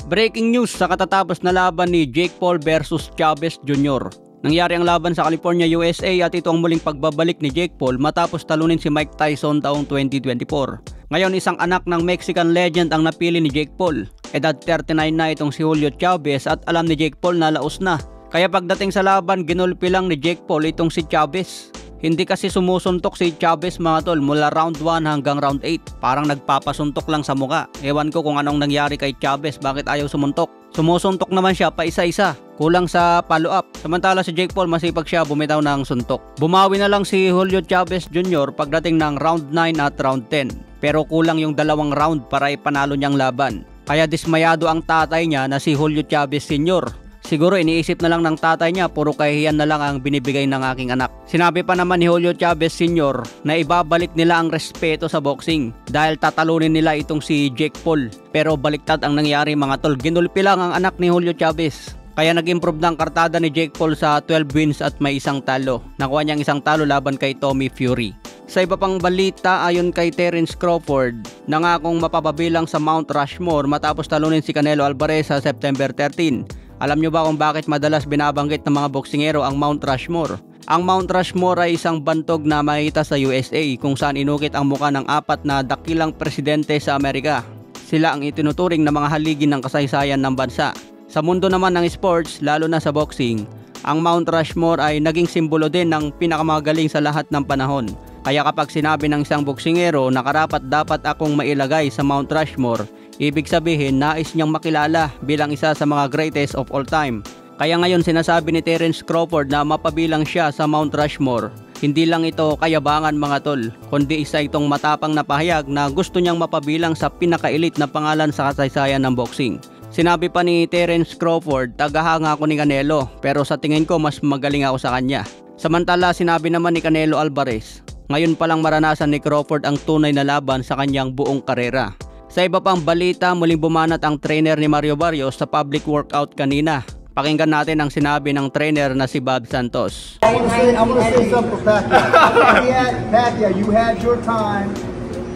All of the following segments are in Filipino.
Breaking news sa katatapos na laban ni Jake Paul versus Chavez Jr. Nangyari ang laban sa California, USA at ito ang muling pagbabalik ni Jake Paul matapos talunin si Mike Tyson taong 2024. Ngayon isang anak ng Mexican legend ang napili ni Jake Paul. Edad 39 na itong si Julio Chavez at alam ni Jake Paul na laos na. Kaya pagdating sa laban ginulpi lang ni Jake Paul itong si Chavez. Hindi kasi sumusuntok si Chavez mga tol mula round 1 hanggang round 8. Parang nagpapasuntok lang sa muka. Ewan ko kung anong nangyari kay Chavez, bakit ayaw sumuntok. Sumusuntok naman siya pa isa-isa. Kulang sa follow-up. Samantala si Jake Paul masipag siya bumitaw ng suntok. Bumawi na lang si Julio Chavez Jr. pagdating ng round 9 at round 10. Pero kulang yung dalawang round para ipanalo niyang laban. Kaya dismayado ang tatay niya na si Julio Chavez Sr. Siguro iniisip na lang ng tatay niya puro kahihiyan na lang ang binibigay ng aking anak. Sinabi pa naman ni Julio Chavez Sr. na ibabalik nila ang respeto sa boxing dahil tatalunin nila itong si Jake Paul. Pero baliktad ang nangyari mga tol, ginulpi lang ang anak ni Julio Chavez. Kaya nag-improve ng kartada ni Jake Paul sa 12 wins at may isang talo. Nakuha niyang isang talo laban kay Tommy Fury. Sa iba pang balita, ayon kay Terence Crawford, nangakong mapapabilang sa Mount Rushmore matapos talunin si Canelo Alvarez sa September 13. Alam nyo ba kung bakit madalas binabanggit ng mga boksingero ang Mount Rushmore? Ang Mount Rushmore ay isang bantog na makikita sa USA kung saan inukit ang muka ng 4 na dakilang presidente sa Amerika. Sila ang itinuturing na mga haligi ng kasaysayan ng bansa. Sa mundo naman ng sports, lalo na sa boxing, ang Mount Rushmore ay naging simbolo din ng pinakamagaling sa lahat ng panahon. Kaya kapag sinabi ng isang boksingero na karapat dapat akong mailagay sa Mount Rushmore, ibig sabihin nais niyang makilala bilang isa sa mga greatest of all time. Kaya ngayon sinasabi ni Terence Crawford na mapabilang siya sa Mount Rushmore. Hindi lang ito kayabangan mga tol, kundi isa itong matapang na pahayag na gusto niyang mapabilang sa pinaka-elite na pangalan sa kasaysayan ng boxing. Sinabi pa ni Terence Crawford, tagahanga ako ni Canelo pero sa tingin ko mas magaling ako sa kanya. Samantala sinabi naman ni Canelo Alvarez, ngayon palang maranasan ni Crawford ang tunay na laban sa kanyang buong karera. Sa iba pang balita, muling bumanat ang trainer ni Mario Barrios sa public workout kanina. Pakinggan natin ang sinabi ng trainer na si Bob Santos. I want to say something for Pacquiao. Pacquiao, you had your time.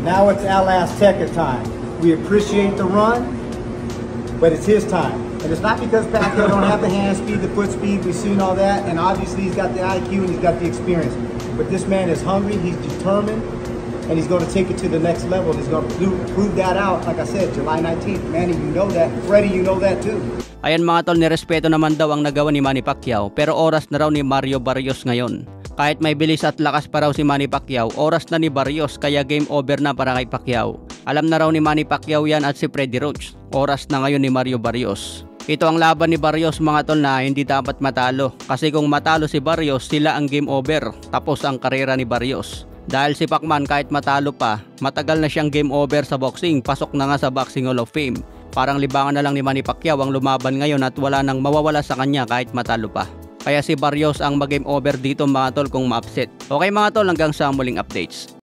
Now it's Al Azteca time. We appreciate the run, but it's his time. And it's not because Pacquiao don't have the hand speed, the foot speed, we've seen all that, and obviously he's got the IQ and he's got the experience. But this man is hungry, he's determined, and he's going to take it to the next level. He's going to prove that out, like I said, July 19th. Manny, you know that. Freddie, you know that too. Ayan mga tol, nirespeto naman daw ang nagawa ni Manny Pacquiao, pero oras na raw ni Mario Barrios ngayon. Kahit may bilis at lakas pa raw si Manny Pacquiao, oras na ni Barrios kaya game over na para kay Pacquiao. Alam na raw ni Manny Pacquiao yan at si Freddie Roach. Oras na ngayon ni Mario Barrios. Ito ang laban ni Barrios mga tol na hindi dapat matalo. Kasi kung matalo si Barrios, sila ang game over. Tapos ang karera ni Barrios. Dahil si Pacman kahit matalo pa, matagal na siyang game over sa boxing. Pasok na nga sa Boxing Hall of Fame. Parang libangan na lang ni Manny Pacquiao ang lumaban ngayon at wala nang mawawala sa kanya kahit matalo pa. Kaya si Barrios ang mag-game over dito mga tol kung ma-upset. Okay mga tol, hanggang sa muling updates.